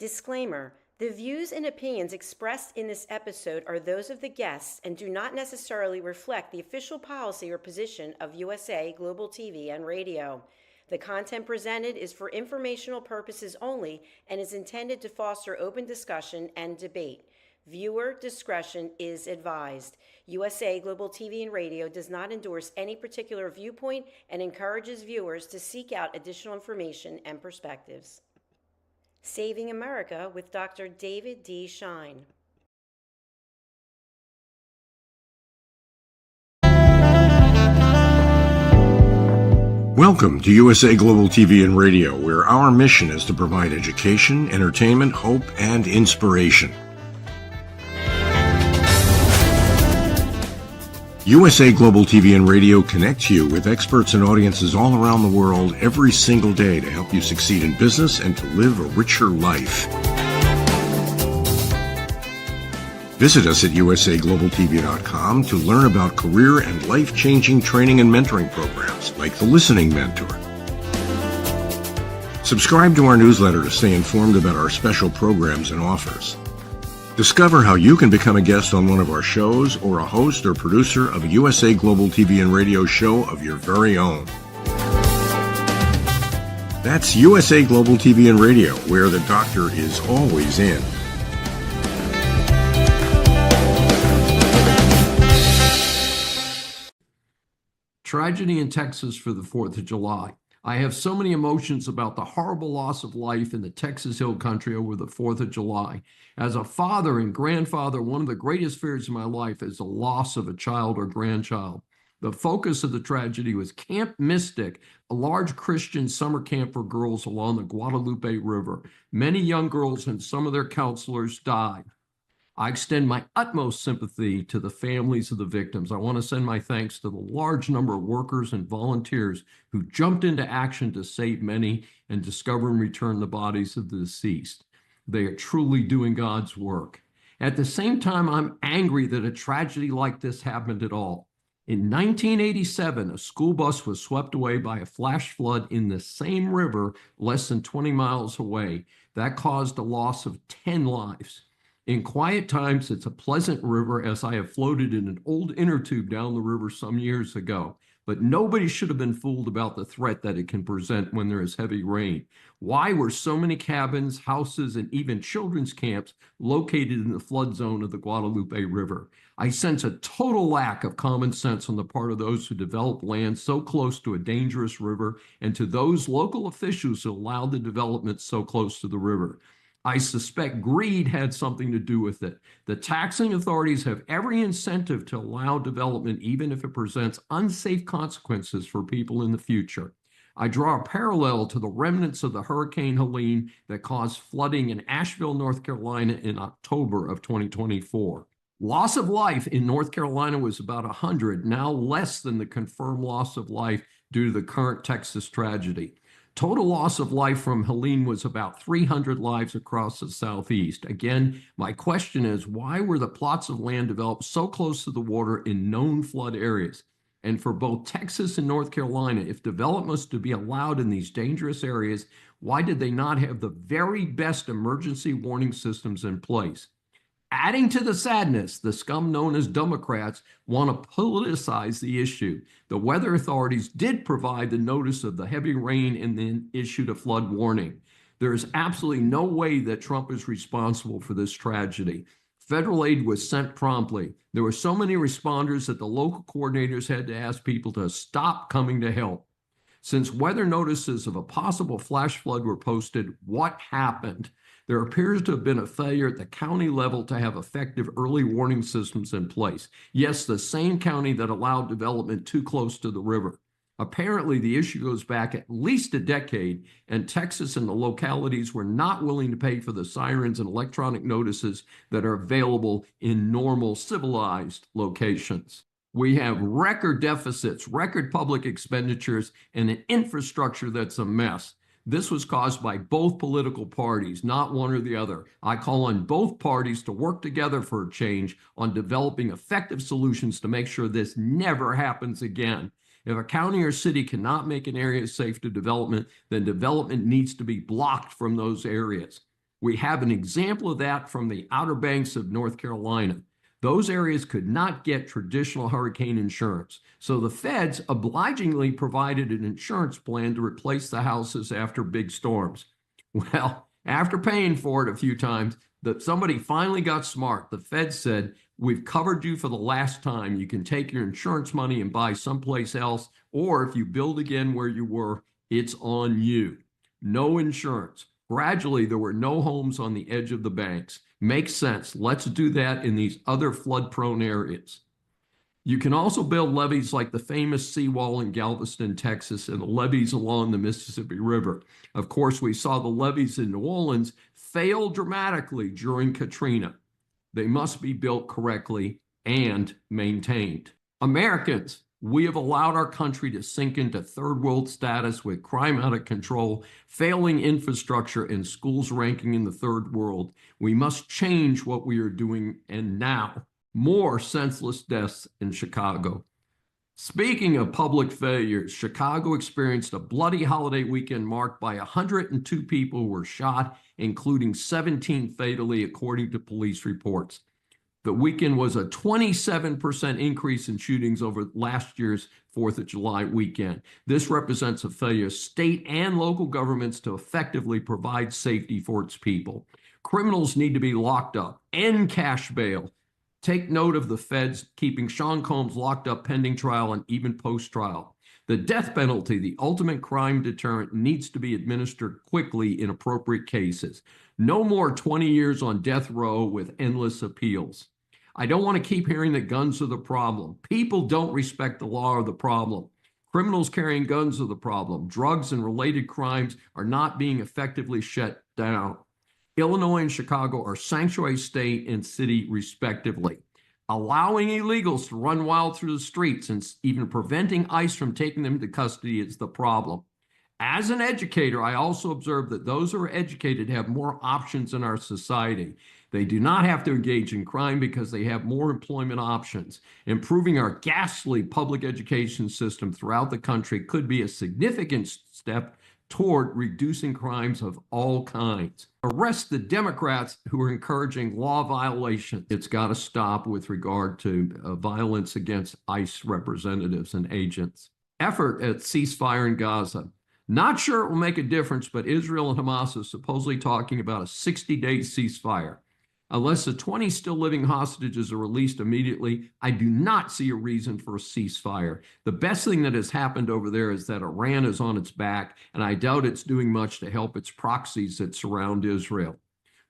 Disclaimer: the views and opinions expressed in this episode are those of the guests and do not necessarily reflect the official policy or position of USA Global TV and Radio. The content presented is for informational purposes only and is intended to foster open discussion and debate. Viewer discretion is advised. USA Global TV and Radio does not endorse any particular viewpoint and encourages viewers to seek out additional information and perspectives. Saving America with Dr. David D. Schein. Welcome to USA Global TV and Radio, where our mission is to provide education, entertainment, hope, and inspiration. USA Global TV and Radio connects you with experts and audiences all around the world every single day to help you succeed in business and to live a richer life. Visit us at usaglobaltv.com to learn about career and life-changing training and mentoring programs like the Listening Mentor. Subscribe to our newsletter to stay informed about our special programs and offers. Discover how you can become a guest on one of our shows or a host or producer of a USA Global TV and Radio show of your very own. That's USA Global TV and Radio, where the doctor is always in. Tragedy in Texas for the 4th of July. I have so many emotions about the horrible loss of life in the Texas Hill Country over the 4th of July. As a father and grandfather, one of the greatest fears in my life is the loss of a child or grandchild. The focus of the tragedy was Camp Mystic, a large Christian summer camp for girls along the Guadalupe River. Many young girls and some of their counselors died. I extend my utmost sympathy to the families of the victims. I want to send my thanks to the large number of workers and volunteers who jumped into action to save many and discover and return the bodies of the deceased. They are truly doing God's work. At the same time, I'm angry that a tragedy like this happened at all. In 1987, a school bus was swept away by a flash flood in the same river less than 20 miles away. That caused a loss of 10 lives. In quiet times, it's a pleasant river, as I have floated in an old inner tube down the river some years ago. But nobody should have been fooled about the threat that it can present when there is heavy rain. Why were so many cabins, houses, and even children's camps located in the flood zone of the Guadalupe River? I sense a total lack of common sense on the part of those who develop land so close to a dangerous river and to those local officials who allowed the development so close to the river. I suspect greed had something to do with it. The taxing authorities have every incentive to allow development, even if it presents unsafe consequences for people in the future. I draw a parallel to the remnants of the Hurricane Helene that caused flooding in Asheville, North Carolina in October of 2024. Loss of life in North Carolina was about 100, now less than the confirmed loss of life due to the current Texas tragedy. Total loss of life from Helene was about 300 lives across the Southeast. Again, my question is, why were the plots of land developed so close to the water in known flood areas? And for both Texas and North Carolina, if development was to be allowed in these dangerous areas, why did they not have the very best emergency warning systems in place? Adding to the sadness, the scum known as Democrats want to politicize the issue. The weather authorities did provide the notice of the heavy rain and then issued a flood warning. There is absolutely no way that Trump is responsible for this tragedy. Federal aid was sent promptly. There were so many responders that the local coordinators had to ask people to stop coming to help. Since weather notices of a possible flash flood were posted, what happened? There appears to have been a failure at the county level to have effective early warning systems in place. Yes, the same county that allowed development too close to the river. Apparently, the issue goes back at least a decade, and Texas and the localities were not willing to pay for the sirens and electronic notices that are available in normal civilized locations. We have record deficits, record public expenditures, and an infrastructure that's a mess. This was caused by both political parties, not one or the other. I call on both parties to work together for a change on developing effective solutions to make sure this never happens again. If a county or city cannot make an area safe to development, then development needs to be blocked from those areas. We have an example of that from the Outer Banks of North Carolina. Those areas could not get traditional hurricane insurance, so the feds obligingly provided an insurance plan to replace the houses after big storms. Well, after paying for it a few times, somebody finally got smart. The feds said, we've covered you for the last time. You can take your insurance money and buy someplace else, or if you build again where you were, it's on you. No insurance. Gradually, there were no homes on the edge of the banks. Makes sense. Let's do that in these other flood-prone areas. You can also build levees like the famous seawall in Galveston, Texas, and the levees along the Mississippi River. Of course, we saw the levees in New Orleans fail dramatically during Katrina. They must be built correctly and maintained. Americans, we have allowed our country to sink into third world status with crime out of control, failing infrastructure, and schools ranking in the third world. We must change what we are doing, and now. More senseless deaths in Chicago. Speaking of public failures, Chicago experienced a bloody holiday weekend marked by 102 people who were shot, including 17 fatally, according to police reports. The weekend was a 27% increase in shootings over last year's 4th of July weekend. This represents a failure of state and local governments to effectively provide safety for its people. Criminals need to be locked up, end cash bail. Take note of the feds keeping Sean Combs locked up pending trial and even post-trial. The death penalty, the ultimate crime deterrent, needs to be administered quickly in appropriate cases. No more 20 years on death row with endless appeals. I don't want to keep hearing that guns are the problem. People don't respect the law are the problem. Criminals carrying guns are the problem. Drugs and related crimes are not being effectively shut down. Illinois and Chicago are sanctuary state and city respectively. Allowing illegals to run wild through the streets and even preventing ICE from taking them into custody is the problem. As an educator, I also observe that those who are educated have more options in our society. They do not have to engage in crime because they have more employment options. Improving our ghastly public education system throughout the country could be a significant step toward reducing crimes of all kinds. Arrest the Democrats who are encouraging law violations. It's got to stop with regard to violence against ICE representatives and agents. Effort at ceasefire in Gaza. Not sure it will make a difference, but Israel and Hamas are supposedly talking about a 60-day ceasefire. Unless the 20 still living hostages are released immediately, I do not see a reason for a ceasefire. The best thing that has happened over there is that Iran is on its back, and I doubt it's doing much to help its proxies that surround Israel.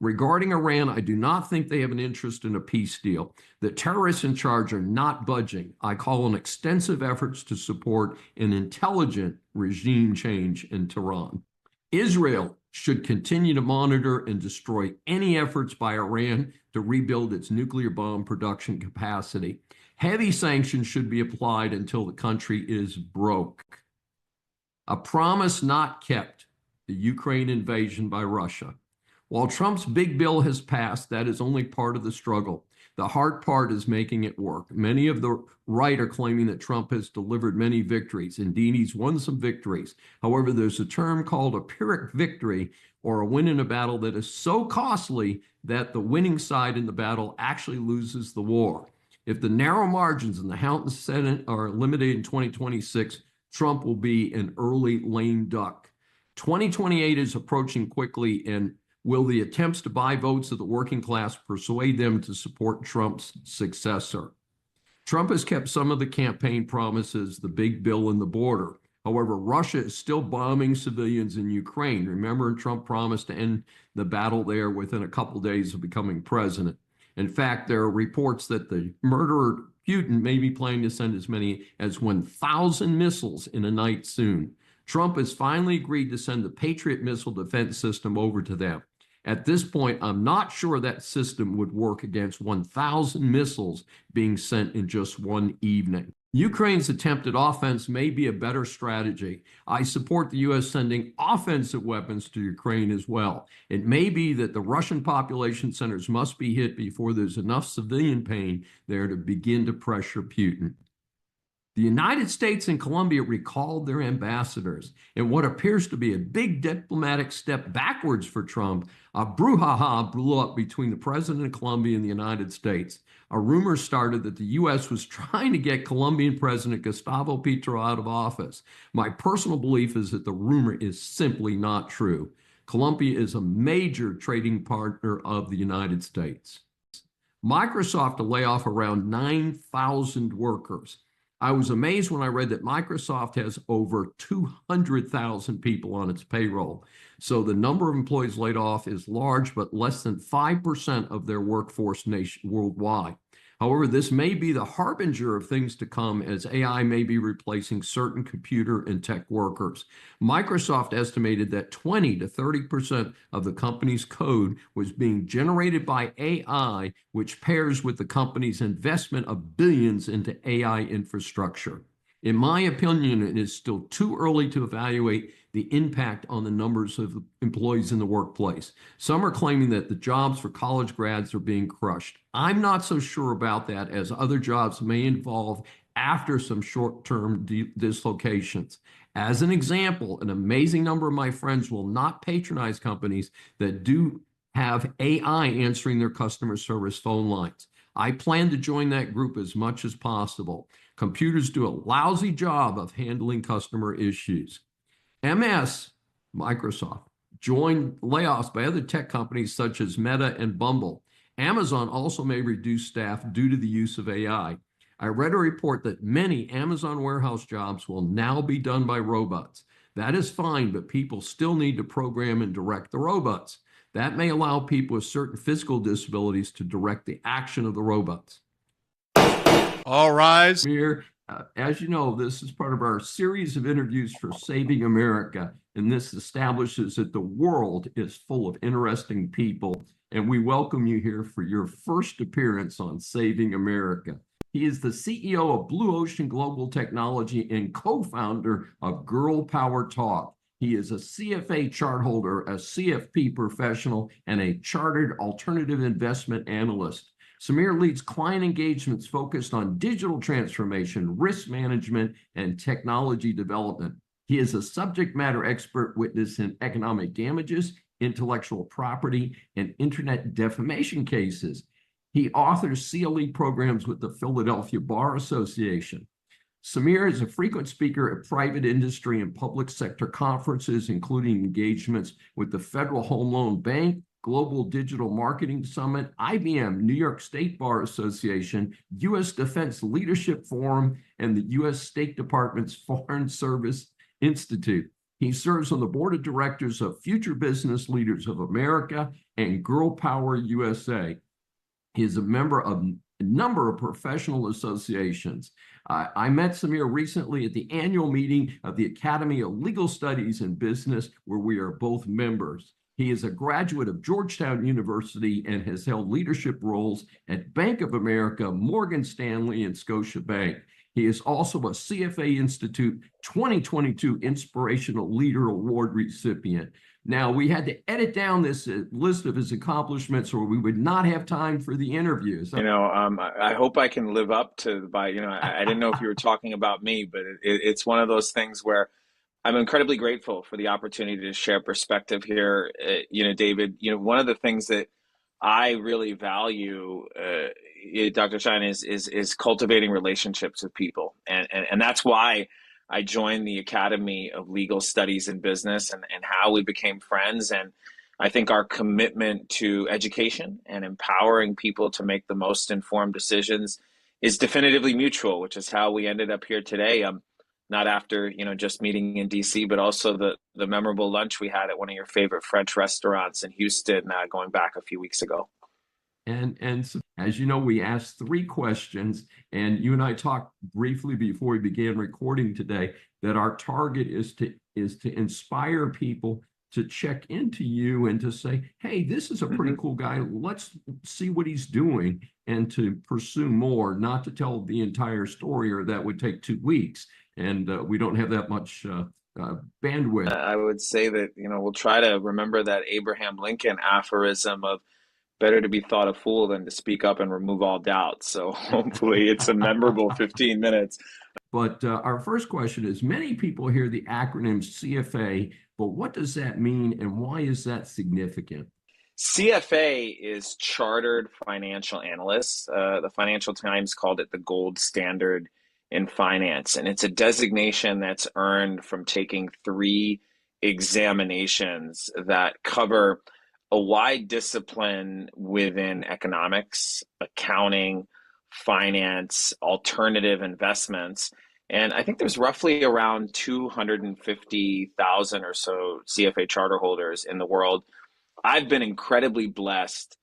Regarding Iran, I do not think they have an interest in a peace deal. The terrorists in charge are not budging. I call on extensive efforts to support an intelligent regime change in Tehran. Israel should continue to monitor and destroy any efforts by Iran to rebuild its nuclear bomb production capacity. Heavy sanctions should be applied until the country is broke. A promise not kept, the Ukraine invasion by Russia. While Trump's big bill has passed, that is only part of the struggle. The hard part is making it work. Many of the right are claiming that Trump has delivered many victories. Indeed, he's won some victories. However, there's a term called a Pyrrhic victory, or a win in a battle that is so costly that the winning side in the battle actually loses the war. If the narrow margins in the House and Senate are eliminated in 2026, Trump will be an early lame duck. 2028 is approaching quickly, and will the attempts to buy votes of the working class persuade them to support Trump's successor? Trump has kept some of the campaign promises, the big bill and the border. However, Russia is still bombing civilians in Ukraine. Remember, Trump promised to end the battle there within a couple days of becoming president. In fact, there are reports that the murderer Putin may be planning to send as many as 1,000 missiles in a night soon. Trump has finally agreed to send the Patriot missile defense system over to them. At this point, I'm not sure that system would work against 1,000 missiles being sent in just one evening. Ukraine's attempted offense may be a better strategy. I support the U.S. sending offensive weapons to Ukraine as well. It may be that the Russian population centers must be hit before there's enough civilian pain there to begin to pressure Putin. The United States and Colombia recalled their ambassadors. In what appears to be a big diplomatic step backwards for Trump, A brouhaha blew up between the president of Colombia and the United States. A rumor started that the U.S. was trying to get Colombian President Gustavo Petro out of office. My personal belief is that the rumor is simply not true. Colombia is a major trading partner of the United States. Microsoft to lay off around 9,000 workers. I was amazed when I read that Microsoft has over 200,000 people on its payroll. So the number of employees laid off is large, but less than 5% of their workforce worldwide. However, this may be the harbinger of things to come, as AI may be replacing certain computer and tech workers. Microsoft estimated that 20 to 30% of the company's code was being generated by AI, which pairs with the company's investment of billions into AI infrastructure. In my opinion, it is still too early to evaluate the impact on the numbers of employees in the workplace. Some are claiming that the jobs for college grads are being crushed. I'm not so sure about that, as other jobs may evolve after some short-term dislocations. As an example, an amazing number of my friends will not patronize companies that do have AI answering their customer service phone lines. I plan to join that group as much as possible. Computers do a lousy job of handling customer issues. Microsoft, joined layoffs by other tech companies such as Meta and Bumble. Amazon also may reduce staff due to the use of AI. I read a report that many Amazon warehouse jobs will now be done by robots. That is fine, but people still need to program and direct the robots. That may allow people with certain physical disabilities to direct the action of the robots. All rise. Here, as you know, this is part of our series of interviews for Saving America, and this establishes that the world is full of interesting people, and we welcome you here for your first appearance on Saving America. He is the CEO of Blue Ocean Global Technology and co-founder of Girl Power Talk. He is a CFA chart holder, a CFP professional, and a chartered alternative investment analyst. Samir leads client engagements focused on digital transformation, risk management, and technology development. He is a subject matter expert witness in economic damages, intellectual property, and internet defamation cases. He authors CLE programs with the Philadelphia Bar Association. Samir is a frequent speaker at private industry and public sector conferences, including engagements with the Federal Home Loan Bank, Global Digital Marketing Summit, IBM, New York State Bar Association, U.S. Defense Leadership Forum, and the U.S. State Department's Foreign Service Institute. He serves on the board of directors of Future Business Leaders of America and Girl Power USA. He is a member of a number of professional associations. I met Samir recently at the annual meeting of the Academy of Legal Studies and Business, where we are both members. He is a graduate of Georgetown University and has held leadership roles at Bank of America, Morgan Stanley, and Scotiabank. He is also a CFA Institute 2022 Inspirational Leader Award recipient. Now, we had to edit down this list of his accomplishments or we would not have time for the interviews. I hope I can live up to I didn't know if you were talking about me, but it's one of those things where I'm incredibly grateful for the opportunity to share perspective here. David, one of the things that I really value, Dr. Schein, is cultivating relationships with people. And that's why I joined the Academy of Legal Studies and Business and how we became friends. And I think our commitment to education and empowering people to make the most informed decisions is definitively mutual, which is how we ended up here today. Not after, just meeting in DC, but also the memorable lunch we had at one of your favorite French restaurants in Houston going back a few weeks ago. And so, as you know, we asked 3 questions, and you and I talked briefly before we began recording today that our target is to inspire people to check into you and to say, hey, this is a pretty cool guy. Let's see what he's doing, and to pursue more, not to tell the entire story, or that would take 2 weeks. And we don't have that much bandwidth. I would say that, we'll try to remember that Abraham Lincoln aphorism of better to be thought a fool than to speak up and remove all doubt. So hopefully it's a memorable 15 minutes. But our first question is, many people hear the acronym CFA, but what does that mean and why is that significant? CFA is Chartered Financial Analyst. The Financial Times called it the gold standard in finance, and it's a designation that's earned from taking 3 examinations that cover a wide discipline within economics, accounting, finance, alternative investments. And I think there's roughly around 250,000 or so CFA charter holders in the world. I've been incredibly blessed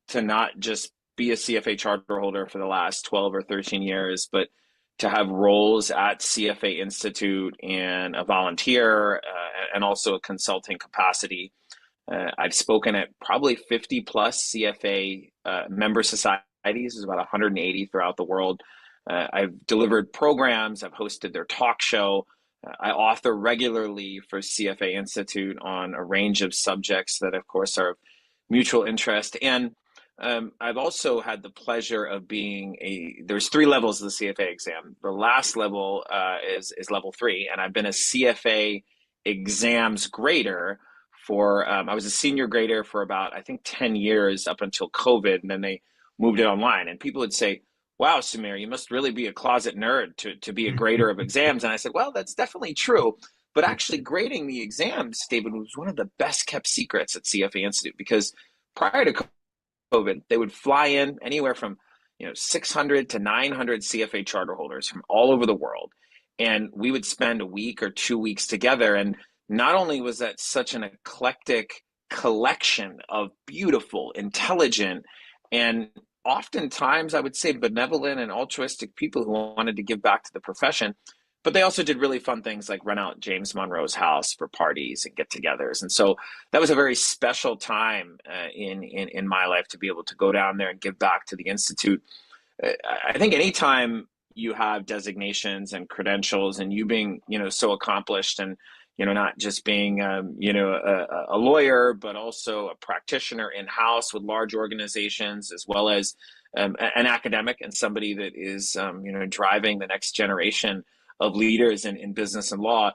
to not just be a CFA charter holder for the last 12 or 13 years, but to have roles at CFA Institute in a volunteer and also a consulting capacity. I've spoken at probably 50 plus CFA member societies. There's about 180 throughout the world. I've delivered programs. I've hosted their talk show. I author regularly for CFA Institute on a range of subjects that, of course, are of mutual interest. And I've also had the pleasure of there's 3 levels of the CFA exam. The last level is level 3, and I've been a CFA exams grader I was a senior grader for about, I think, 10 years up until COVID, and then they moved it online. And people would say, wow, Samir, you must really be a closet nerd to be a grader of exams. And I said, well, that's definitely true. But actually grading the exams, David, was one of the best kept secrets at CFA Institute, because prior to COVID, they would fly in anywhere from 600 to 900 CFA charter holders from all over the world. And we would spend a week or 2 weeks together. And not only was that such an eclectic collection of beautiful, intelligent, and oftentimes I would say benevolent and altruistic people who wanted to give back to the profession, but they also did really fun things like rent out James Monroe's house for parties and get-togethers. And so that was a very special time in my life to be able to go down there and give back to the Institute. I think anytime you have designations and credentials, and you being so accomplished, and not just being a lawyer, but also a practitioner in-house with large organizations, as well as an academic and somebody that is driving the next generation of leaders in business and law.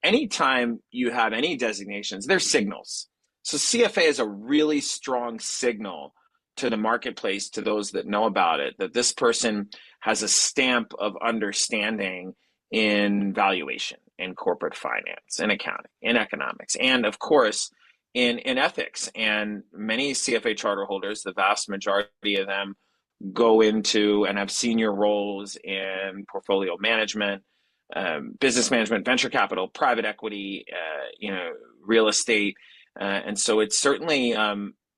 Anytime you have any designations, they're signals. So CFA is a really strong signal to the marketplace, to those that know about it, that this person has a stamp of understanding in valuation, in corporate finance, in accounting, in economics, and of course, in ethics. And many CFA charter holders, the vast majority of them, go into and have senior roles in portfolio management, business management, venture capital, private equity, real estate. And so it's certainly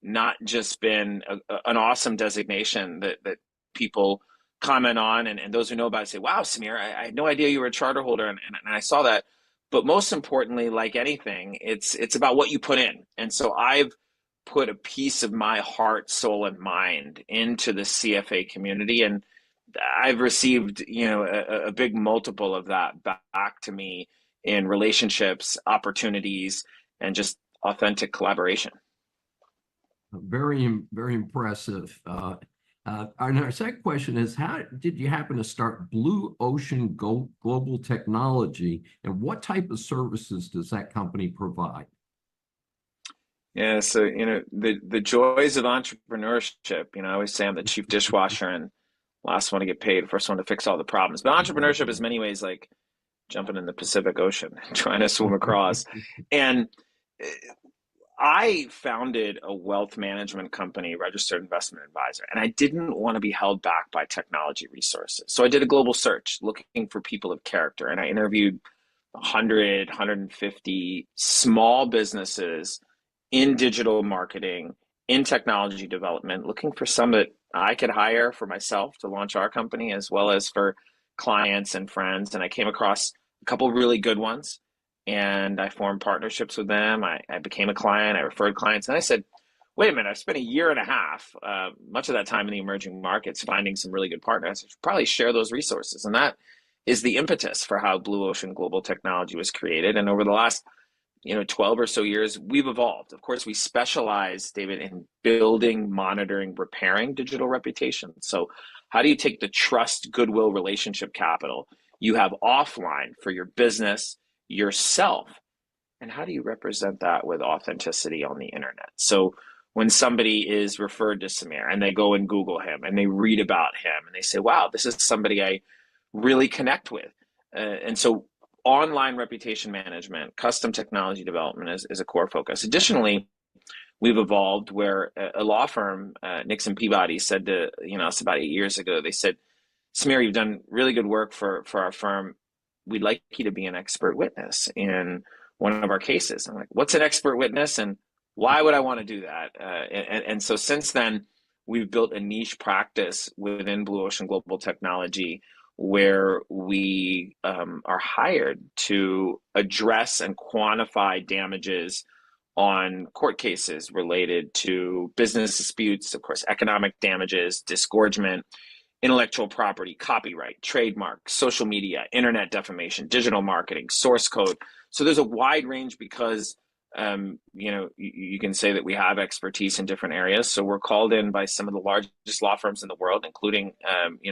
not just been an awesome designation that people comment on, and those who know about it say, wow, Samir, I had no idea you were a charter holder, and I saw that. But most importantly, like anything, it's about what you put in. And so I've put a piece of my heart, soul, and mind into the CFA community, and I've received a big multiple of that back to me in relationships, opportunities, and just authentic collaboration. Very, very impressive. Our second question is, how did you happen to start Blue Ocean Global Technology, and what type of services does that company provide? Yeah, so the joys of entrepreneurship. I always say I'm the chief dishwasher and last one to get paid, first one to fix all the problems. But entrepreneurship is many ways like jumping in the Pacific Ocean, trying to swim across. And I founded a wealth management company, Registered Investment Advisor, and I didn't want to be held back by technology resources. So I did a global search looking for people of character, and I interviewed 100, 150 small businesses in digital marketing, in technology development, looking for some that I could hire for myself to launch our company, as well as for clients and friends. And I came across a couple really good ones, and I formed partnerships with them. I became a client. I referred clients. And I said, wait a minute, I've spent a year and a half, much of that time in the emerging markets, finding some really good partners. I should probably share those resources. And that is the impetus for how Blue Ocean Global Technology was created. And over the last 12 or so years, we've evolved. Of course, we specialize, David, in building, monitoring, repairing digital reputations. So how do you take the trust, goodwill, relationship capital you have offline for your business, yourself, and how do you represent that with authenticity on the internet? So when somebody is referred to Samir and they go and Google him and they read about him and they say, wow, this is somebody I really connect with. And so online reputation management, custom technology development is a core focus. Additionally, we've evolved where a law firm, Nixon Peabody, said to us about 8 years ago, they said, Samir, you've done really good work for our firm. We'd like you to be an expert witness in one of our cases. I'm like, what's an expert witness and why would I want to do that? And so since then, we've built a niche practice within Blue Ocean Global Technology where we are hired to address and quantify damages on court cases related to business disputes, of course, economic damages, disgorgement, intellectual property, copyright, trademark, social media, internet defamation, digital marketing, source code. So there's a wide range because, you can say that we have expertise in different areas. So we're called in by some of the largest law firms in the world, including,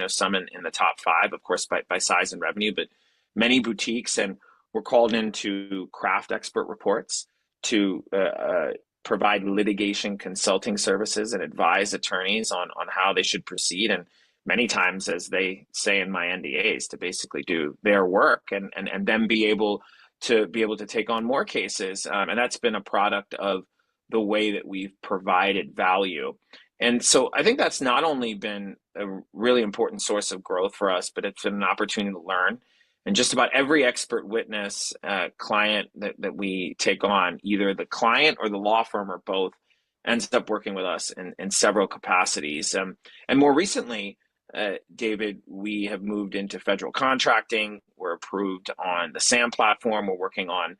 some in the top 5, of course, by size and revenue, but many boutiques. And we're called in to craft expert reports, to provide litigation consulting services and advise attorneys on how they should proceed. And many times, as they say in my NDAs, to basically do their work and then be able to take on more cases. And that's been a product of the way that we've provided value. And so I think that's not only been a really important source of growth for us, but it's been an opportunity to learn. And just about every expert witness client that we take on, either the client or the law firm or both, ends up working with us in several capacities. And more recently, David, we have moved into federal contracting. We're approved on the SAM platform. We're working on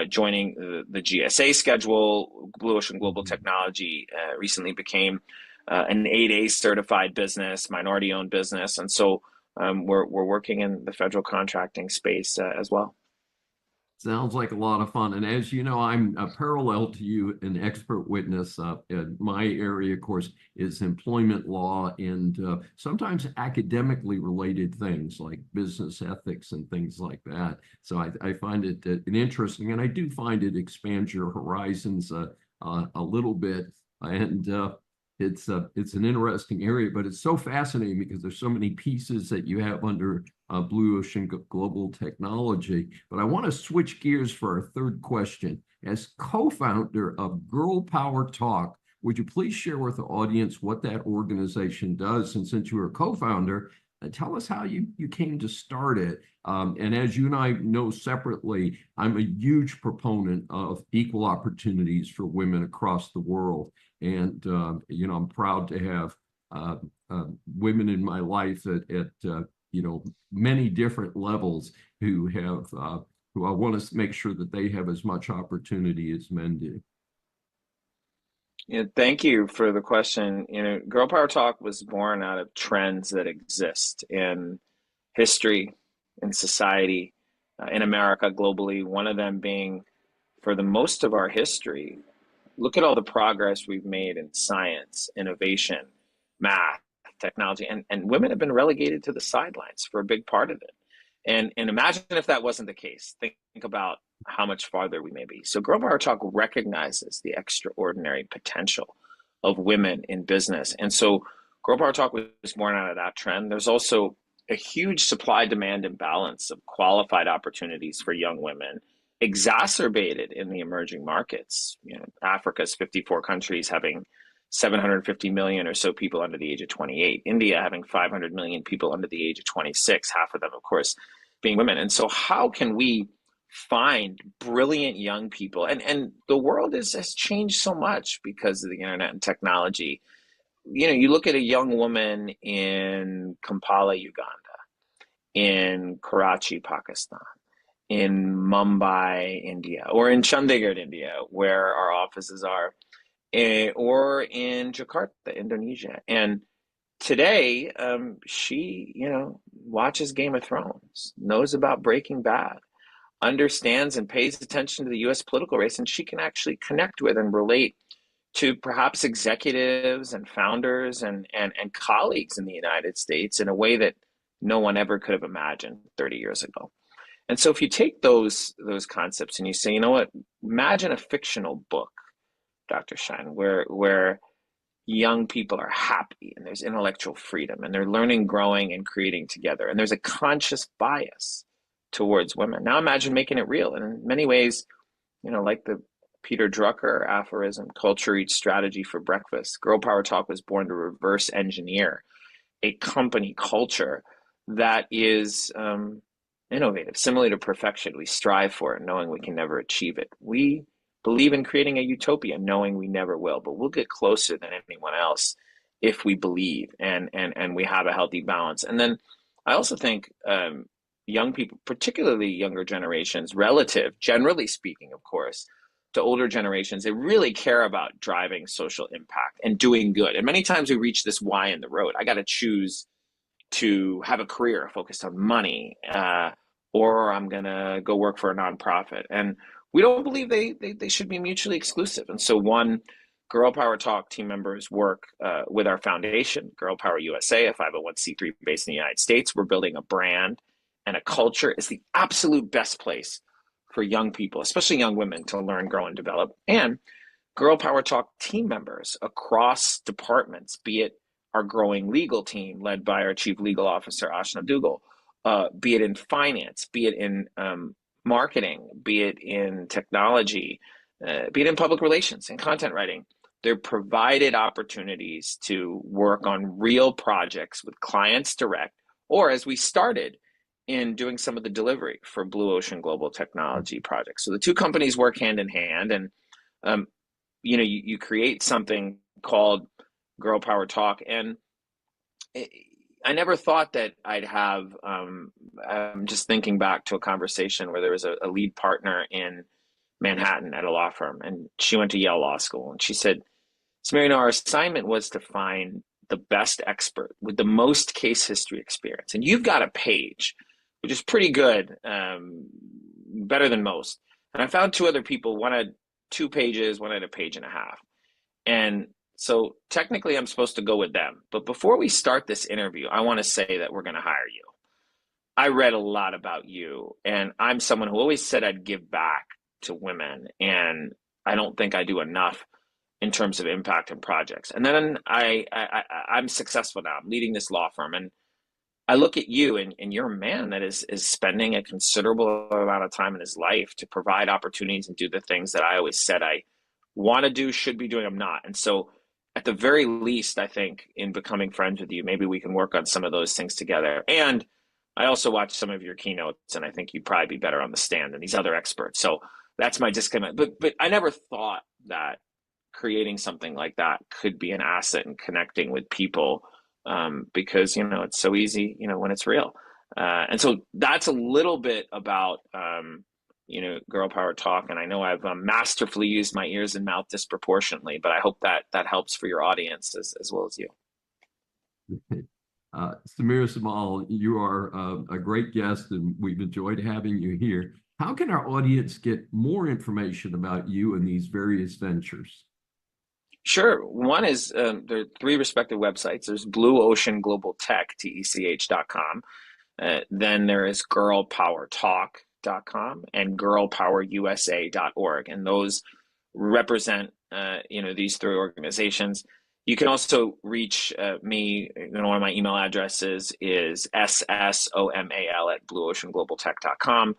joining the GSA schedule. Blue Ocean Global Technology recently became an 8A certified business, minority-owned business. And so we're working in the federal contracting space as well. Sounds like a lot of fun. And as you know, I'm parallel to you, an expert witness. My area, of course, is employment law and sometimes academically related things like business ethics and things like that. So I find it an interesting, and I do find it expands your horizons a little bit. And it's an interesting area, but it's so fascinating because there's so many pieces that you have under Blue Ocean Global Technology. But I want to switch gears for our third question. As co-founder of Girl Power Talk, would you please share with the audience what that organization does? And since you are a co-founder, tell us how you came to start it. And as you and I know separately, I'm a huge proponent of equal opportunities for women across the world. And, I'm proud to have women in my life at many different levels who I want to make sure that they have as much opportunity as men do. Yeah, thank you for the question. Girl Power Talk was born out of trends that exist in history, in society, in America, globally. One of them being, for the most of our history, look at all the progress we've made in science, innovation, math, technology, and women have been relegated to the sidelines for a big part of it. And imagine if that wasn't the case. Think about how much farther we may be. So Girl Power Talk recognizes the extraordinary potential of women in business. And so Girl Power Talk was born out of that trend. There's also a huge supply-demand imbalance of qualified opportunities for young women, exacerbated in the emerging markets. Africa's 54 countries having 750 million or so people under the age of 28. India having 500 million people under the age of 26, half of them, of course, being women. And so how can we find brilliant young people? And the world has changed so much because of the internet and technology. You look at a young woman in Kampala, Uganda, in Karachi, Pakistan, in Mumbai, India, or in Chandigarh, India, where our offices are, or in Jakarta, Indonesia. And today, she, watches Game of Thrones, knows about Breaking Bad, understands and pays attention to the U.S. political race, and she can actually connect with and relate to perhaps executives and founders and colleagues in the United States in a way that no one ever could have imagined 30 years ago. And so if you take those concepts and you say, you know what, imagine a fictional book Dr. Schein, where young people are happy and there's intellectual freedom and they're learning, growing, and creating together. And there's a conscious bias towards women. Now imagine making it real. And in many ways, like the Peter Drucker aphorism, culture eats strategy for breakfast. Girl Power Talk was born to reverse engineer a company culture that is innovative, similar to perfection. We strive for it, knowing we can never achieve it. We believe in creating a utopia, knowing we never will, but we'll get closer than anyone else if we believe and we have a healthy balance. And then I also think young people, particularly younger generations, relative, generally speaking, of course, to older generations, they really care about driving social impact and doing good. And many times we reach this why in the road. I got to choose to have a career focused on money, or I'm going to go work for a nonprofit. And we don't believe they should be mutually exclusive. And so Girl Power Talk team members work with our foundation, Girl Power USA, a 501c3 based in the United States. We're building a brand and a culture. It's the absolute best place for young people, especially young women, to learn, grow, and develop. And Girl Power Talk team members across departments, be it our growing legal team led by our Chief Legal Officer, Ashna Dougal, be it in finance, be it in marketing, be it in technology, be it in public relations and content writing. They're provided opportunities to work on real projects with clients direct, or as we started in doing some of the delivery for Blue Ocean Global Technology projects. So the two companies work hand in hand, and you create something called Girl Power Talk. And I never thought that I'd have, I'm just thinking back to a conversation where there was a lead partner in Manhattan at a law firm, and she went to Yale Law School. And she said, Samir, our assignment was to find the best expert with the most case history experience. And you've got a page, which is pretty good, better than most. And I found two other people, one had 2 pages, one had a page and a half. And so technically I'm supposed to go with them. But before we start this interview, I want to say that we're going to hire you. I read a lot about you, and I'm someone who always said I'd give back to women, and I don't think I do enough in terms of impact and projects. And then I'm successful now. I'm leading this law firm, and I look at you, and you're a man that is spending a considerable amount of time in his life to provide opportunities and do the things that I always said I want to do, should be doing, I'm not. And so at the very least, I think in becoming friends with you, maybe we can work on some of those things together. And I also watched some of your keynotes, and I think you'd probably be better on the stand than these other experts. So that's my disconnect. But I never thought that creating something like that could be an asset in connecting with people, because, it's so easy, when it's real. And so that's a little bit about, Girl Power Talk. And I know I've masterfully used my ears and mouth disproportionately, but I hope that helps for your audience as well as you. Samir SOMAL, you are a great guest, and we've enjoyed having you here. How can our audience get more information about you and these various ventures? Sure. One is there are 3 respective websites. There's Blue Ocean Global Tech, TECH.com. Then there is girlpowertalk.com and girlpowerusa.org. And those represent, these 3 organizations. You can also reach me. One of my email addresses is ssomal@blueoceanglobaltech.com.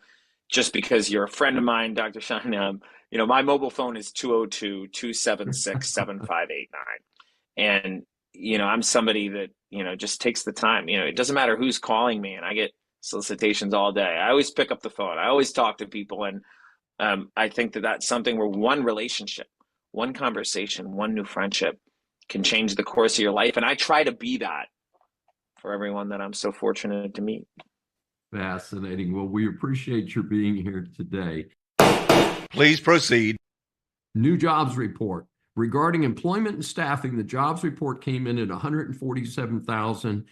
Just because you're a friend of mine, Dr. Schein, my mobile phone is 202-276-7589. And, I'm somebody that, just takes the time. It doesn't matter who's calling me, and I get solicitations all day. I always pick up the phone. I always talk to people. And I think that that's something where one relationship, one conversation, one new friendship can change the course of your life. And I try to be that for everyone that I'm so fortunate to meet. Fascinating. Well, we appreciate your being here today. Please proceed. New jobs report. Regarding employment and staffing, the jobs report came in at 147,000,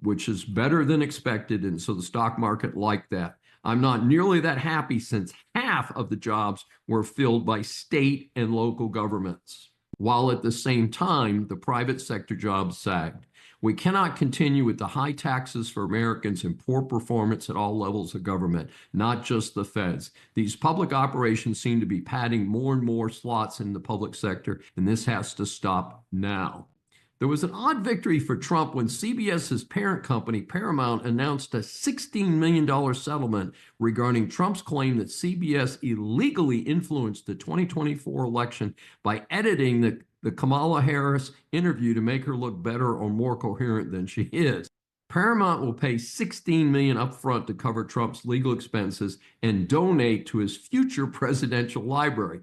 which is better than expected. And so the stock market liked that. I'm not nearly that happy, since half of the jobs were filled by state and local governments, while at the same time, the private sector jobs sagged. We cannot continue with the high taxes for Americans and poor performance at all levels of government, not just the feds. These public operations seem to be padding more and more slots in the public sector, and this has to stop now. There was an odd victory for Trump when CBS's parent company, Paramount, announced a $16 million settlement regarding Trump's claim that CBS illegally influenced the 2024 election by editing the Kamala Harris interview to make her look better or more coherent than she is. Paramount will pay $16 million upfront to cover Trump's legal expenses and donate to his future presidential library.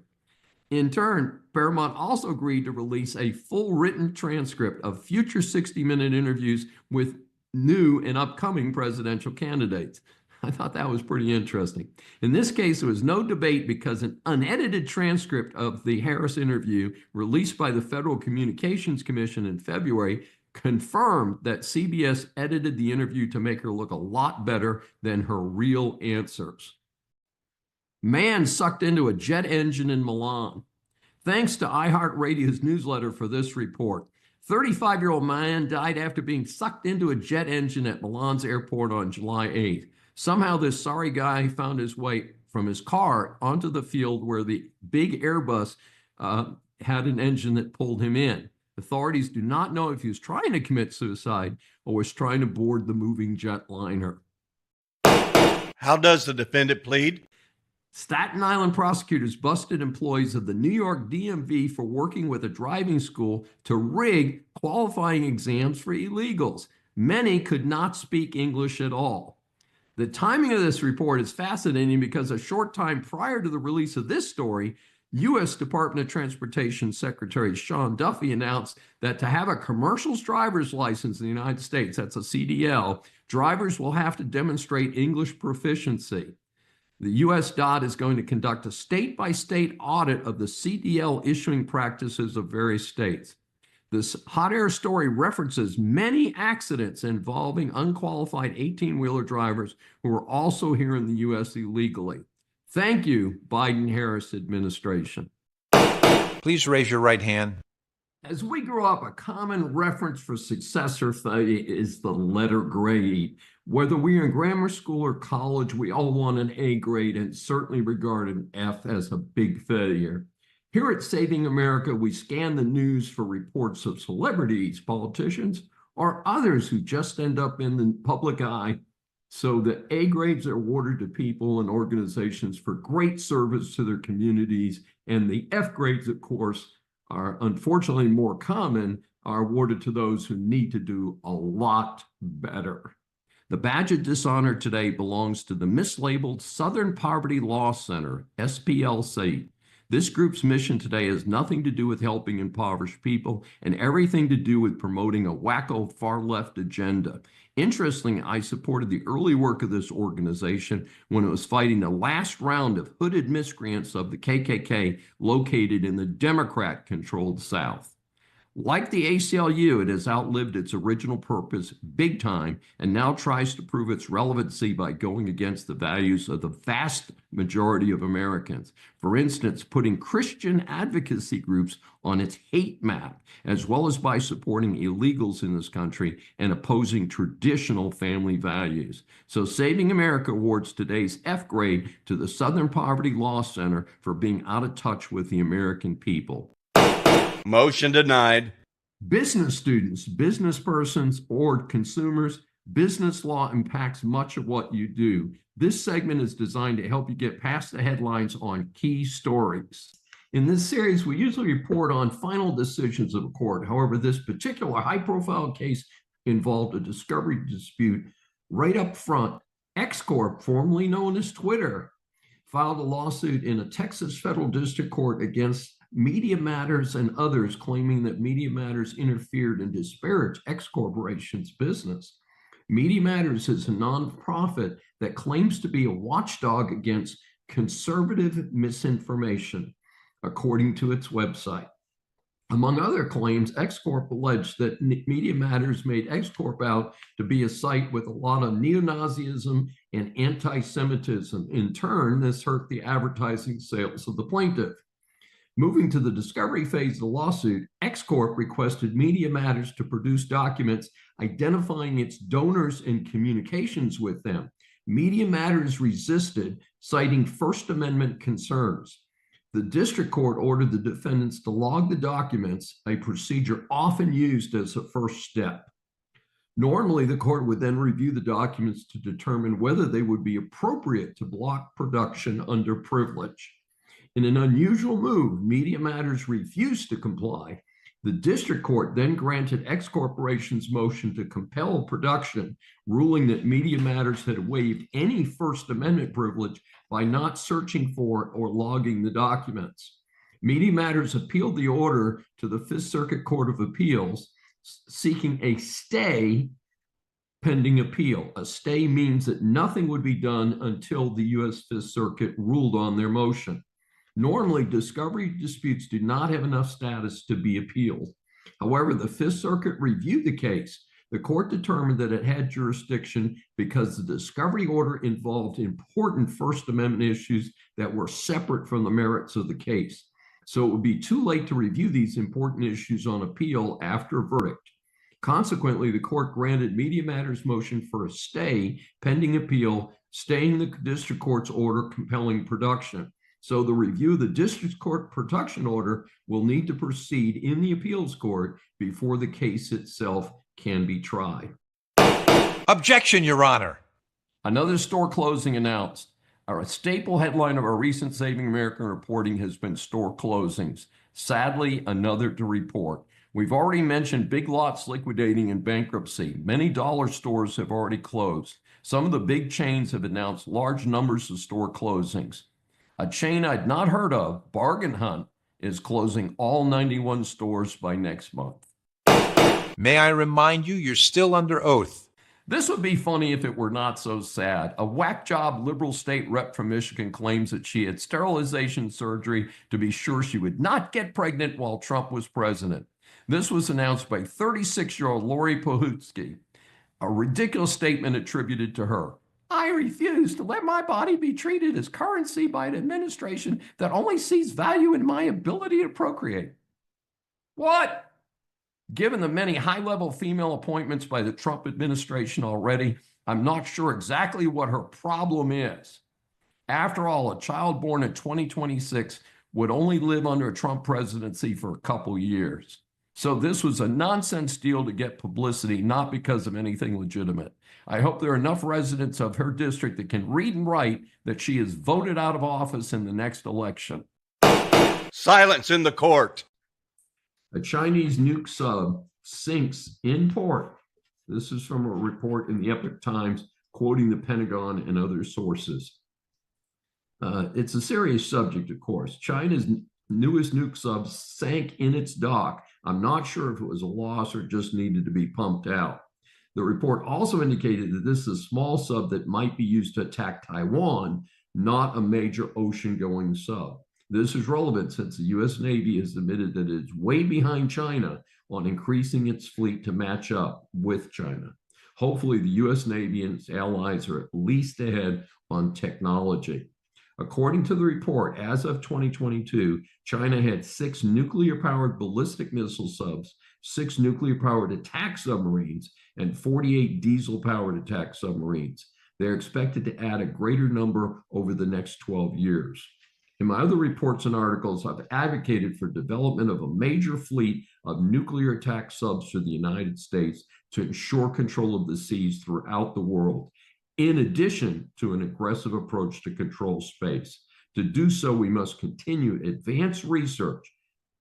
In turn, Paramount also agreed to release a full written transcript of future 60-minute interviews with new and upcoming presidential candidates. I thought that was pretty interesting. In this case, there was no debate because an unedited transcript of the Harris interview released by the Federal Communications Commission in February confirmed that CBS edited the interview to make her look a lot better than her real answers. Man sucked into a jet engine in Milan. Thanks to iHeartRadio's newsletter for this report. 35-year-old man died after being sucked into a jet engine at Milan's airport on July 8th. Somehow this sorry guy found his way from his car onto the field where the big Airbus had an engine that pulled him in. Authorities do not know if he was trying to commit suicide or was trying to board the moving jetliner. How does the defendant plead? Staten Island prosecutors busted employees of the New York DMV for working with a driving school to rig qualifying exams for illegals. Many could not speak English at all. The timing of this report is fascinating because a short time prior to the release of this story, U.S. Department of Transportation Secretary Sean Duffy announced that to have a commercial driver's license in the United States, that's a CDL, drivers will have to demonstrate English proficiency. The U.S. DOT is going to conduct a state-by-state audit of the CDL issuing practices of various states. This hot air story references many accidents involving unqualified 18-wheeler drivers who are also here in the U.S. illegally. Thank you, Biden-Harris administration. Please raise your right hand. As we grow up, a common reference for success or failure is the letter grade. Whether we're in grammar school or college, we all want an A grade and certainly regard an F as a big failure. Here at Saving America, we scan the news for reports of celebrities, politicians, or others who just end up in the public eye. So the A grades are awarded to people and organizations for great service to their communities, and the F grades, of course, are unfortunately more common, are awarded to those who need to do a lot better. The badge of dishonor today belongs to the mislabeled Southern Poverty Law Center, SPLC. This group's mission today has nothing to do with helping impoverished people and everything to do with promoting a wacko far-left agenda. Interestingly, I supported the early work of this organization when it was fighting the last round of hooded miscreants of the KKK located in the Democrat-controlled South. Like the ACLU, it has outlived its original purpose big time and now tries to prove its relevancy by going against the values of the vast majority of Americans. For instance, putting Christian advocacy groups on its hate map, as well as by supporting illegals in this country and opposing traditional family values. So Saving America awards today's F grade to the Southern Poverty Law Center for being out of touch with the American people. Motion denied. Business students, business persons, or consumers, business law impacts much of what you do. This segment is designed to help you get past the headlines on key stories. In this series, we usually report on final decisions of a court. However, this particular high-profile case involved a discovery dispute right up front. X Corp, formerly known as Twitter, filed a lawsuit in a Texas federal district court against Media Matters and others, claiming that Media Matters interfered and disparaged X Corporation's business. Media Matters is a nonprofit that claims to be a watchdog against conservative misinformation, according to its website. Among other claims, X Corp alleged that Media Matters made X Corp out to be a site with a lot of neo-Nazism and anti-Semitism. In turn, this hurt the advertising sales of the plaintiff. Moving to the discovery phase of the lawsuit, X Corp requested Media Matters to produce documents identifying its donors and communications with them. Media Matters resisted, citing First Amendment concerns. The district court ordered the defendants to log the documents, a procedure often used as a first step. Normally, the court would then review the documents to determine whether they would be appropriate to block production under privilege. In an unusual move, Media Matters refused to comply. The district court then granted X Corporation's motion to compel production, ruling that Media Matters had waived any First Amendment privilege by not searching for or logging the documents. Media Matters appealed the order to the Fifth Circuit Court of Appeals, seeking a stay pending appeal. A stay means that nothing would be done until the U.S. Fifth Circuit ruled on their motion. Normally, discovery disputes do not have enough status to be appealed. However, the Fifth Circuit reviewed the case. The court determined that it had jurisdiction because the discovery order involved important First Amendment issues that were separate from the merits of the case. So it would be too late to review these important issues on appeal after a verdict. Consequently, the court granted Media Matters' motion for a stay pending appeal, staying the district court's order compelling production. So the review of the district court production order will need to proceed in the appeals court before the case itself can be tried. Objection, Your Honor. Another store closing announced. A staple headline of our recent Saving American reporting has been store closings. Sadly, another to report. We've already mentioned Big Lots liquidating in bankruptcy. Many dollar stores have already closed. Some of the big chains have announced large numbers of store closings. A chain I'd not heard of, Bargain Hunt, is closing all 91 stores by next month. May I remind you, you're still under oath. This would be funny if it were not so sad. A whack job liberal state rep from Michigan claims that she had sterilization surgery to be sure she would not get pregnant while Trump was president. This was announced by 36-year-old Lori Pohutsky, a ridiculous statement attributed to her. I refuse to let my body be treated as currency by an administration that only sees value in my ability to procreate. What? Given the many high-level female appointments by the Trump administration already, I'm not sure exactly what her problem is. After all, a child born in 2026 would only live under a Trump presidency for a couple years. So this was a nonsense deal to get publicity, not because of anything legitimate. I hope there are enough residents of her district that can read and write that she is voted out of office in the next election. Silence in the court. A Chinese nuke sub sinks in port. This is from a report in the Epoch Times, quoting the Pentagon and other sources. It's a serious subject, of course. China's newest nuke sub sank in its dock. I'm not sure if it was a loss or just needed to be pumped out. The report also indicated that this is a small sub that might be used to attack Taiwan, not a major ocean-going sub. This is relevant since the U.S. Navy has admitted that it is way behind China on increasing its fleet to match up with China. Hopefully, the U.S. Navy and its allies are at least ahead on technology. According to the report, as of 2022, China had 6 nuclear-powered ballistic missile subs, 6 nuclear-powered attack submarines, and 48 diesel-powered attack submarines. They're expected to add a greater number over the next 12 years. In my other reports and articles, I've advocated for development of a major fleet of nuclear attack subs for the United States to ensure control of the seas throughout the world, in addition to an aggressive approach to control space. To do so, we must continue advanced research,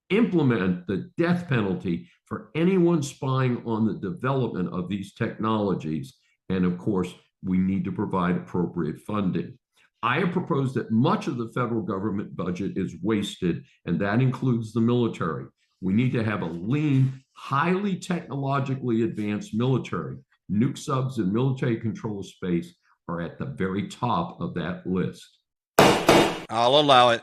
implement the death penalty for anyone spying on the development of these technologies, and of course, we need to provide appropriate funding. I have proposed that much of the federal government budget is wasted, and that includes the military. We need to have a lean, highly technologically advanced military. Nuke subs and military control of space are at the very top of that list. I'll allow it.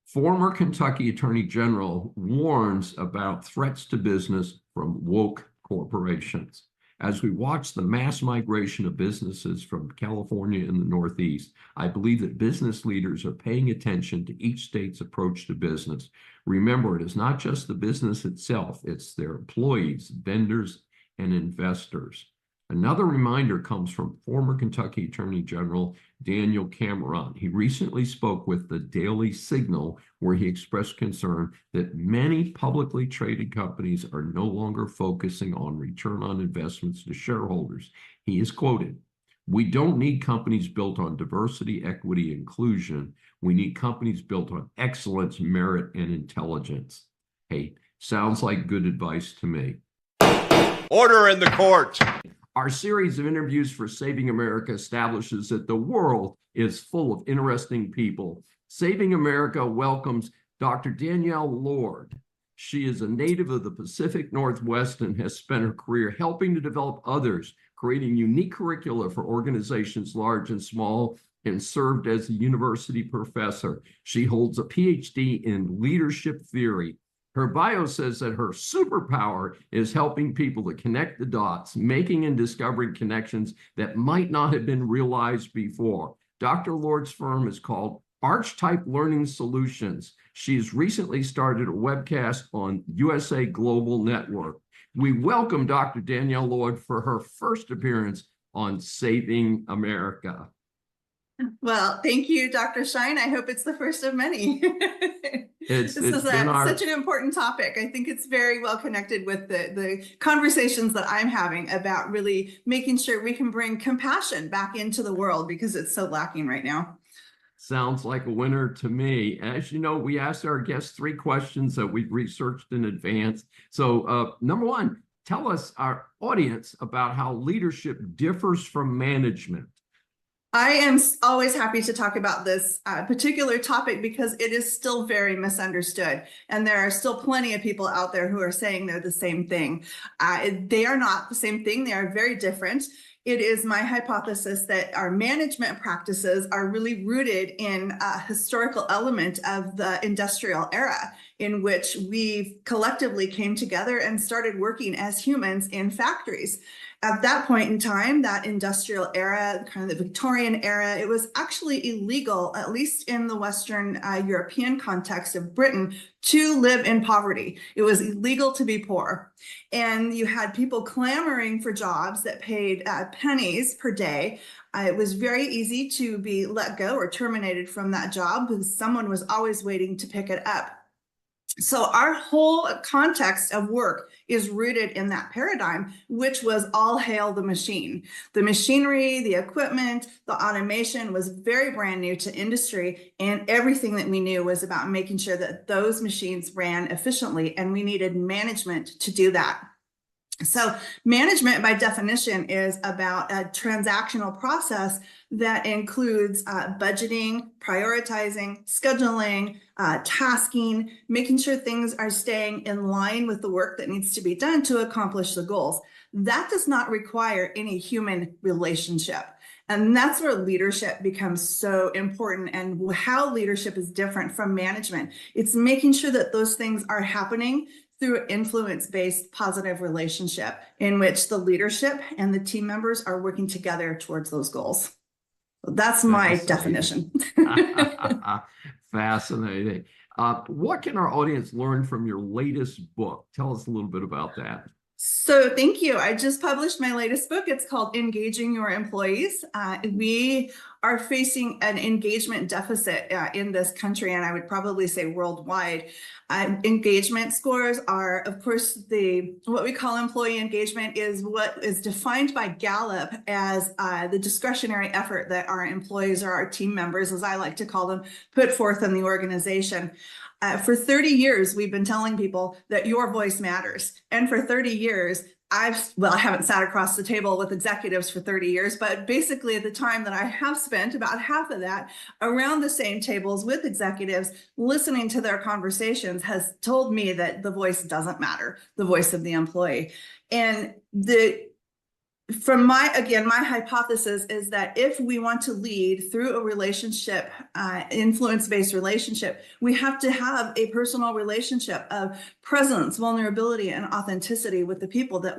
Former Kentucky Attorney General warns about threats to business from woke corporations. As we watch the mass migration of businesses from California and the Northeast, I believe that business leaders are paying attention to each state's approach to business. Remember, it is not just the business itself, it's their employees, vendors, and investors. Another reminder comes from former Kentucky Attorney General Daniel Cameron. He recently spoke with the Daily Signal, where he expressed concern that many publicly traded companies are no longer focusing on return on investments to shareholders. He is quoted, "We don't need companies built on diversity, equity, inclusion. We need companies built on excellence, merit, and intelligence." Hey, sounds like good advice to me. Order in the court. Our series of interviews for Saving America establishes that the world is full of interesting people. Saving America welcomes Dr. Danielle Lord. She is a native of the Pacific Northwest and has spent her career helping to develop others, creating unique curricula for organizations large and small, and served as a university professor. She holds a PhD in leadership theory. Her bio says that her superpower is helping people to connect the dots, making and discovering connections that might not have been realized before. Dr. Lord's firm is called Archetype Learning Solutions. She's recently started a webcast on USA Global Network. We welcome Dr. Danielle Lord for her first appearance on Saving America. Well, thank you, Dr. Schein. I hope it's the first of many. This is such an important topic. I think it's very well connected with the conversations that I'm having about really making sure we can bring compassion back into the world because it's so lacking right now. Sounds like a winner to me. As you know, we asked our guests 3 questions that we've researched in advance. So number 1, tell us, our audience, about how leadership differs from management. I am always happy to talk about this particular topic because it is still very misunderstood. And there are still plenty of people out there who are saying they're the same thing. They are not the same thing. They are very different. It is my hypothesis that our management practices are really rooted in a historical element of the industrial era, in which we collectively came together and started working as humans in factories. At that point in time, that industrial era, kind of the Victorian era, it was actually illegal, at least in the Western European context of Britain, to live in poverty. It was illegal to be poor. And you had people clamoring for jobs that paid pennies per day. It was very easy to be let go or terminated from that job because someone was always waiting to pick it up. So our whole context of work is rooted in that paradigm, which was all hail the machine. The machinery, the equipment, the automation was very brand new to industry, and everything that we knew was about making sure that those machines ran efficiently, and we needed management to do that. So management, by definition, is about a transactional process that includes budgeting, prioritizing, scheduling, tasking, making sure things are staying in line with the work that needs to be done to accomplish the goals. That does not require any human relationship. And that's where leadership becomes so important, and how leadership is different from management. It's making sure that those things are happening through an influence-based positive relationship in which the leadership and the team members are working together towards those goals. That's my definition. Fascinating. What can our audience learn from your latest book? Tell us a little bit about that. So thank you. I just published my latest book. It's called Engaging Your Employees. We are facing an engagement deficit in this country, and I would probably say worldwide. Engagement scores are, of course, what we call employee engagement is what is defined by Gallup as the discretionary effort that our employees or our team members, as I like to call them, put forth in the organization. For 30 years, we've been telling people that your voice matters. And for 30 years, I haven't sat across the table with executives for 30 years, but basically the time that I have spent, about half of that, around the same tables with executives, listening to their conversations, has told me that the voice doesn't matter, the voice of the employee. And from my hypothesis is that if we want to lead through a relationship, influence-based relationship, we have to have a personal relationship of presence, vulnerability, and authenticity with the people that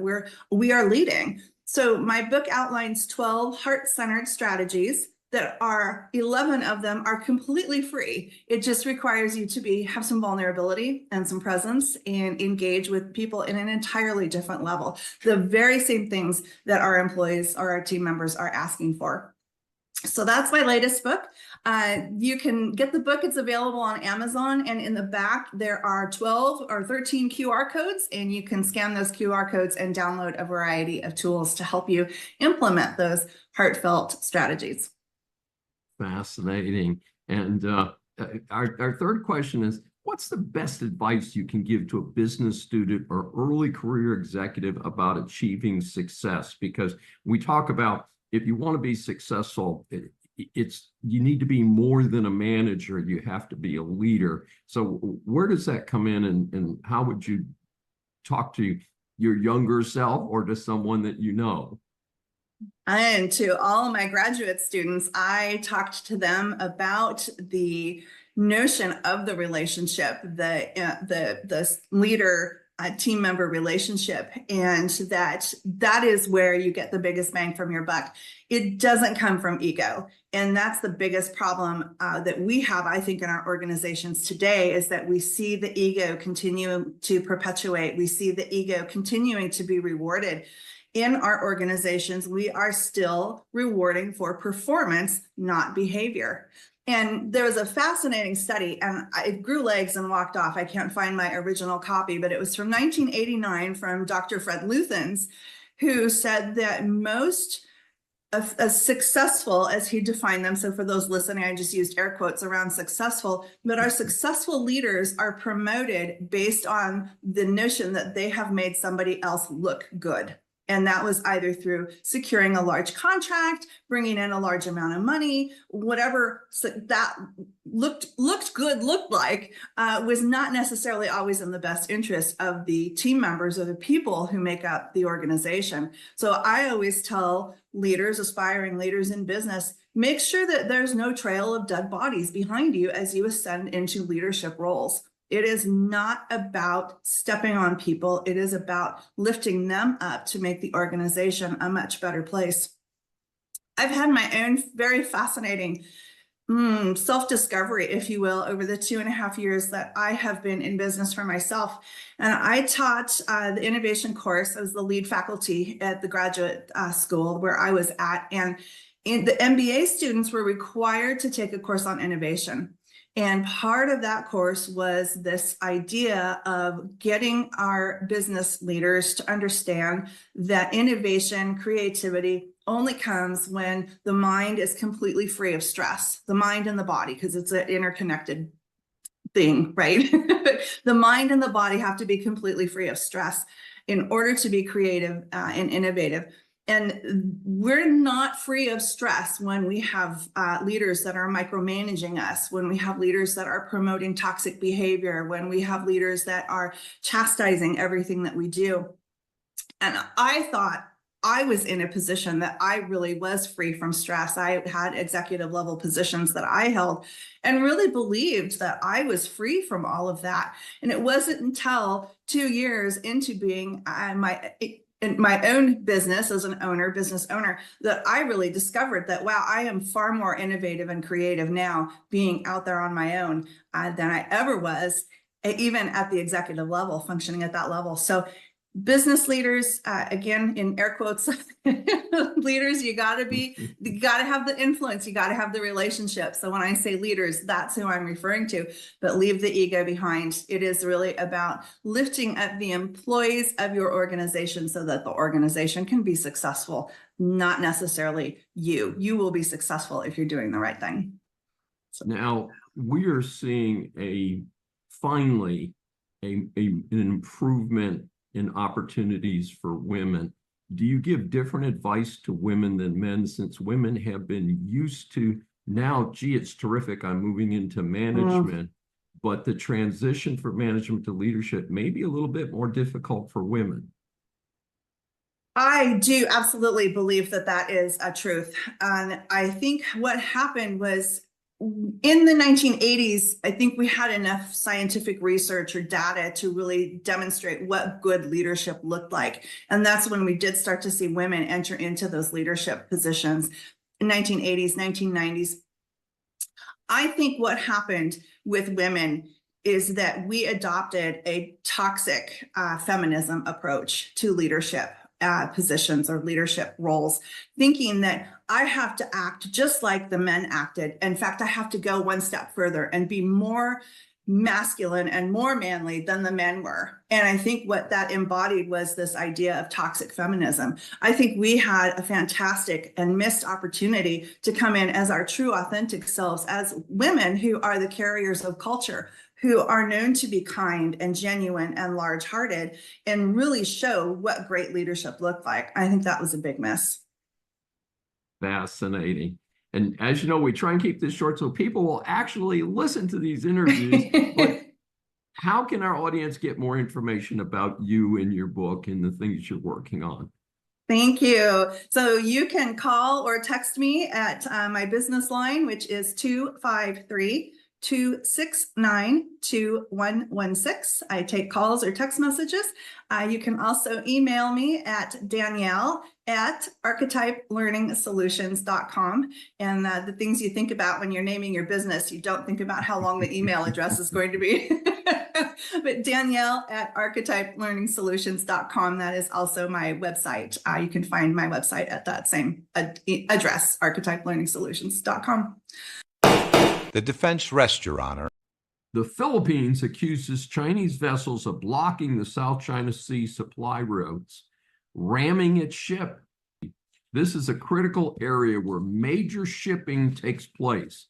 we are leading. So my book outlines 12 heart-centered strategies that are 11 of them are completely free. It just requires you to have some vulnerability and some presence and engage with people in an entirely different level. The very same things that our employees or our team members are asking for. So that's my latest book. You can get the book. It's available on Amazon, and in the back there are 12 or 13 QR codes, and you can scan those QR codes and download a variety of tools to help you implement those heartfelt strategies. Fascinating. And our third question is, what's the best advice you can give to a business student or early career executive about achieving success? Because we talk about, if you want to be successful, you need to be more than a manager. You have to be a leader. So where does that come in, and how would you talk to your younger self or to someone that you know? And to all of my graduate students, I talked to them about the notion of the relationship, the leader team member relationship, and that is where you get the biggest bang from your buck. It doesn't come from ego. And that's the biggest problem that we have, I think, in our organizations today, is that we see the ego continuing to perpetuate. We see the ego continuing to be rewarded. In our organizations, we are still rewarding for performance, not behavior. And there was a fascinating study, and it grew legs and walked off. I can't find my original copy, but it was from 1989 from Dr. Fred Luthans, who said that most as successful, as he defined them, so for those listening, I just used air quotes around successful, but our successful leaders are promoted based on the notion that they have made somebody else look good. And that was either through securing a large contract, bringing in a large amount of money, whatever that looked like was not necessarily always in the best interest of the team members or the people who make up the organization. So I always tell leaders, aspiring leaders in business, make sure that there's no trail of dead bodies behind you as you ascend into leadership roles. It is not about stepping on people. It is about lifting them up to make the organization a much better place. I've had my own very fascinating self-discovery, if you will, over the 2.5 years that I have been in business for myself. And I taught the innovation course. I was the lead faculty at the graduate school where I was at. And the MBA students were required to take a course on innovation. And part of that course was this idea of getting our business leaders to understand that innovation, creativity only comes when the mind is completely free of stress, the mind and the body, because it's an interconnected thing, right? The mind and the body have to be completely free of stress in order to be creative and innovative. And we're not free of stress when we have leaders that are micromanaging us, when we have leaders that are promoting toxic behavior, when we have leaders that are chastising everything that we do. And I thought I was in a position that I really was free from stress. I had executive level positions that I held and really believed that I was free from all of that. And it wasn't until 2 years into being in my own business as an business owner, that I really discovered that, wow, I am far more innovative and creative now being out there on my own than I ever was, even at the executive level, functioning at that level. So business leaders, again, in air quotes, leaders, you got to have the influence, you got to have the relationship. So when I say leaders, that's who I'm referring to, but leave the ego behind. It is really about lifting up the employees of your organization so that the organization can be successful, not necessarily you. You will be successful if you're doing the right thing. Now, we are seeing finally an improvement in opportunities for women. Do you give different advice to women than men, since women have been used to now, gee, it's terrific, I'm moving into management, but the transition from management to leadership may be a little bit more difficult for women? I do absolutely believe that that is a truth. And I think what happened was in the 1980s, I think we had enough scientific research or data to really demonstrate what good leadership looked like. And that's when we did start to see women enter into those leadership positions in 1980s, 1990s. I think what happened with women is that we adopted a toxic feminism approach to leadership positions or leadership roles, thinking that I have to act just like the men acted. In fact, I have to go one step further and be more masculine and more manly than the men were. And I think what that embodied was this idea of toxic feminism. I think we had a fantastic and missed opportunity to come in as our true authentic selves, as women who are the carriers of culture, who are known to be kind and genuine and large-hearted, and really show what great leadership looked like. I think that was a big miss. Fascinating. And as you know, we try and keep this short so people will actually listen to these interviews. But how can our audience get more information about you and your book and the things you're working on? Thank you. So you can call or text me at my business line, which is 253-269-2116. I take calls or text messages. You can also email me at Danielle@archetypelearningsolutions.com. And the things you think about when you're naming your business, you don't think about how long the email address is going to be. But Danielle@archetypelearningsolutions.com. That is also my website. You can find my website at that same address, archetypelearningsolutions.com. The defense rests, Your Honor. The Philippines accuses Chinese vessels of blocking the South China Sea supply routes, ramming its ship. This is a critical area where major shipping takes place.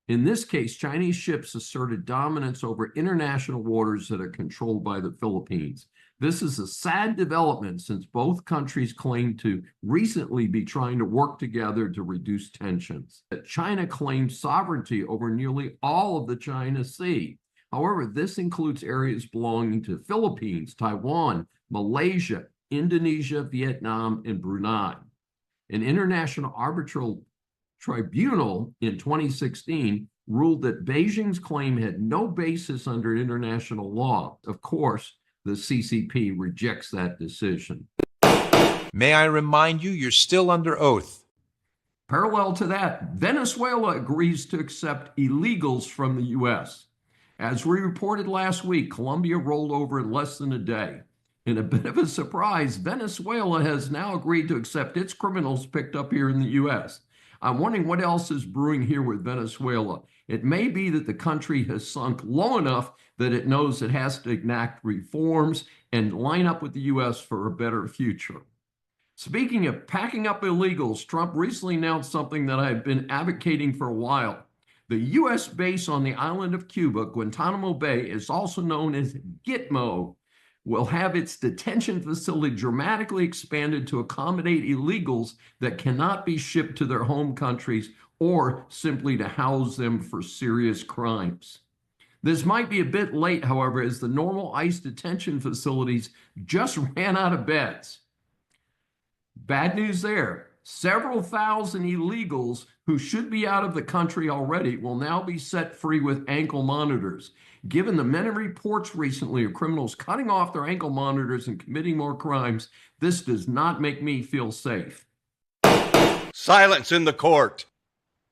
In this case, Chinese ships asserted dominance over international waters that are controlled by the Philippines. This is a sad development since both countries claim to recently be trying to work together to reduce tensions. China claims sovereignty over nearly all of the China Sea. However, this includes areas belonging to Philippines, Taiwan, Malaysia, Indonesia, Vietnam, and Brunei. An international arbitral tribunal in 2016 ruled that Beijing's claim had no basis under international law. Of course, the CCP rejects that decision. May I remind you, you're still under oath. Parallel to that, Venezuela agrees to accept illegals from the U.S. As we reported last week, Colombia rolled over in less than a day. In a bit of a surprise, Venezuela has now agreed to accept its criminals picked up here in the U.S. I'm wondering what else is brewing here with Venezuela. It may be that the country has sunk low enough that it knows it has to enact reforms and line up with the U.S. for a better future. Speaking of packing up illegals, Trump recently announced something that I've been advocating for a while. The U.S. base on the island of Cuba, Guantanamo Bay, is also known as Gitmo, will have its detention facility dramatically expanded to accommodate illegals that cannot be shipped to their home countries or simply to house them for serious crimes. This might be a bit late, however, as the normal ICE detention facilities just ran out of beds. Bad news there. Several thousand illegals who should be out of the country already will now be set free with ankle monitors. Given the many reports recently of criminals cutting off their ankle monitors and committing more crimes, this does not make me feel safe. Silence in the court.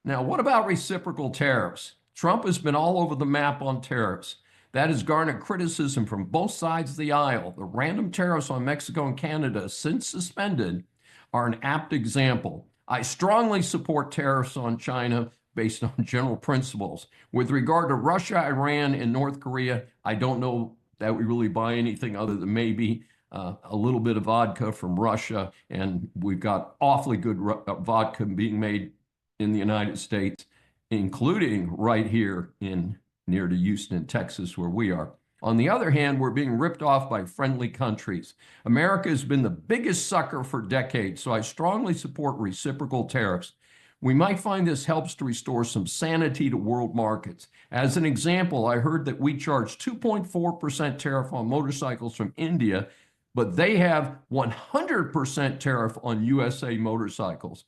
Now, what about reciprocal tariffs? Trump has been all over the map on tariffs. That has garnered criticism from both sides of the aisle. The random tariffs on Mexico and Canada, since suspended, are an apt example. I strongly support tariffs on China based on general principles. With regard to Russia, Iran, and North Korea, I don't know that we really buy anything other than maybe a little bit of vodka from Russia, and we've got awfully good vodka being made in the United States, including right here near to Houston, Texas, where we are. On the other hand, we're being ripped off by friendly countries. America has been the biggest sucker for decades, so I strongly support reciprocal tariffs. We might find this helps to restore some sanity to world markets. As an example, I heard that we charge 2.4% tariff on motorcycles from India, but they have 100% tariff on USA motorcycles.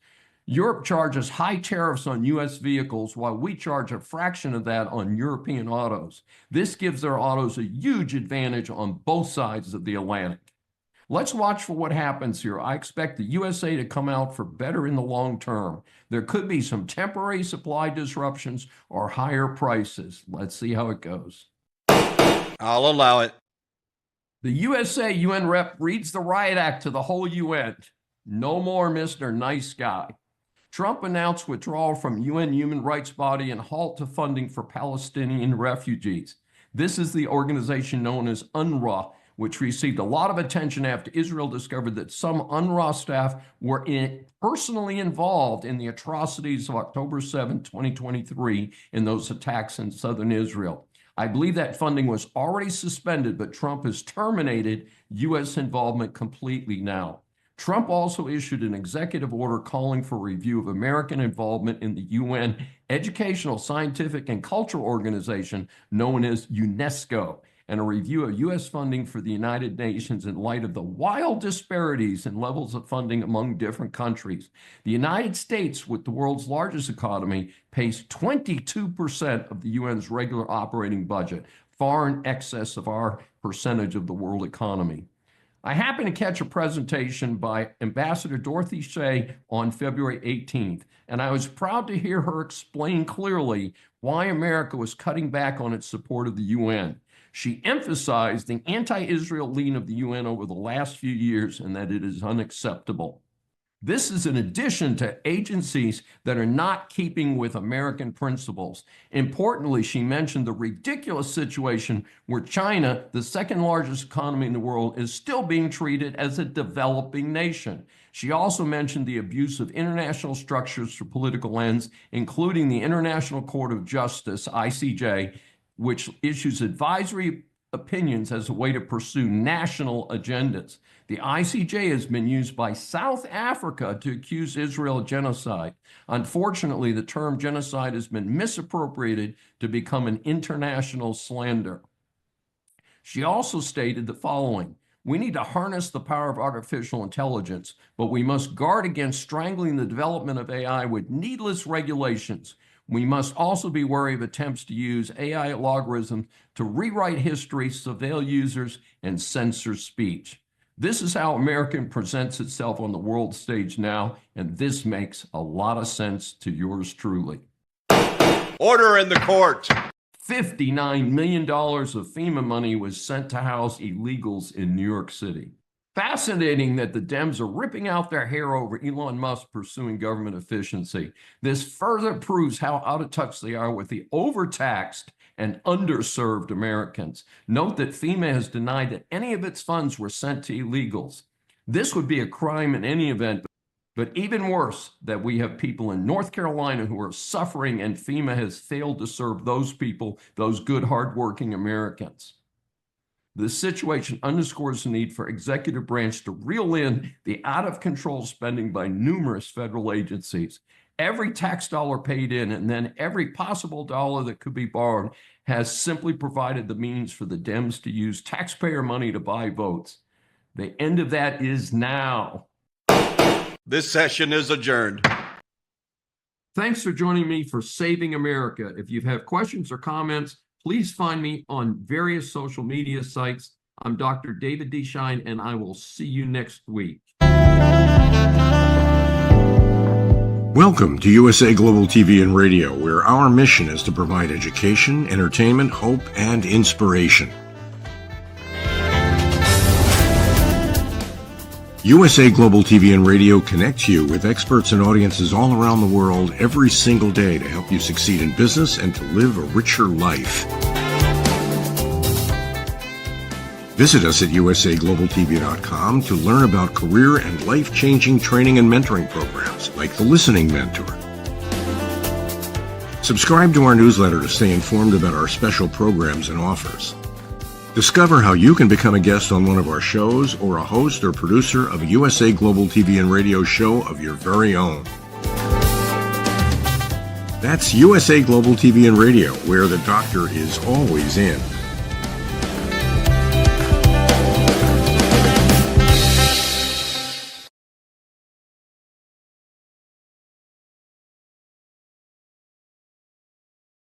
Europe charges high tariffs on U.S. vehicles while we charge a fraction of that on European autos. This gives their autos a huge advantage on both sides of the Atlantic. Let's watch for what happens here. I expect the USA to come out for better in the long term. There could be some temporary supply disruptions or higher prices. Let's see how it goes. I'll allow it. The USA UN rep reads the riot act to the whole UN. No more Mr. Nice Guy. Trump announced withdrawal from UN human rights body and halt to funding for Palestinian refugees. This is the organization known as UNRWA, which received a lot of attention after Israel discovered that some UNRWA staff were personally involved in the atrocities of October 7, 2023, in those attacks in southern Israel. I believe that funding was already suspended, but Trump has terminated U.S. involvement completely now. Trump also issued an executive order calling for review of American involvement in the UN Educational, Scientific, and Cultural Organization known as UNESCO, and a review of U.S. funding for the United Nations in light of the wild disparities in levels of funding among different countries. The United States, with the world's largest economy, pays 22% of the UN's regular operating budget, far in excess of our percentage of the world economy. I happened to catch a presentation by Ambassador Dorothy Shea on February 18th, and I was proud to hear her explain clearly why America was cutting back on its support of the UN. She emphasized the anti-Israel lean of the UN over the last few years and that it is unacceptable. This is in addition to agencies that are not keeping with American principles. Importantly, she mentioned the ridiculous situation where China, the second largest economy in the world, is still being treated as a developing nation. She also mentioned the abuse of international structures for political ends, including the International Court of Justice, ICJ, which issues advisory opinions as a way to pursue national agendas. The ICJ has been used by South Africa to accuse Israel of genocide. Unfortunately, the term genocide has been misappropriated to become an international slander. She also stated the following: we need to harness the power of artificial intelligence, but we must guard against strangling the development of AI with needless regulations. We must also be wary of attempts to use AI algorithms to rewrite history, surveil users, and censor speech. This is how America presents itself on the world stage now, and this makes a lot of sense to yours truly. Order in the court. $59 million of FEMA money was sent to house illegals in New York City. Fascinating that the Dems are ripping out their hair over Elon Musk pursuing government efficiency. This further proves how out of touch they are with the overtaxed and underserved Americans. Note that FEMA has denied that any of its funds were sent to illegals. This would be a crime in any event, but even worse, that we have people in North Carolina who are suffering and FEMA has failed to serve those people, those good, hardworking Americans. This situation underscores the need for executive branch to reel in the out-of-control spending by numerous federal agencies. Every tax dollar paid in and then every possible dollar that could be borrowed has simply provided the means for the Dems to use taxpayer money to buy votes. The end of that is now. This session is adjourned. Thanks for joining me for Saving America. If you have questions or comments, please find me on various social media sites. I'm Dr. David D. Schein, and I will see you next week. Welcome to USA Global TV and Radio, where our mission is to provide education, entertainment, hope, and inspiration. USA Global TV and Radio connects you with experts and audiences all around the world every single day to help you succeed in business and to live a richer life. Visit us at usaglobaltv.com to learn about career and life-changing training and mentoring programs like the Listening Mentor. Subscribe to our newsletter to stay informed about our special programs and offers. Discover how you can become a guest on one of our shows or a host or producer of a USA Global TV and Radio show of your very own. That's USA Global TV and Radio, where the doctor is always in.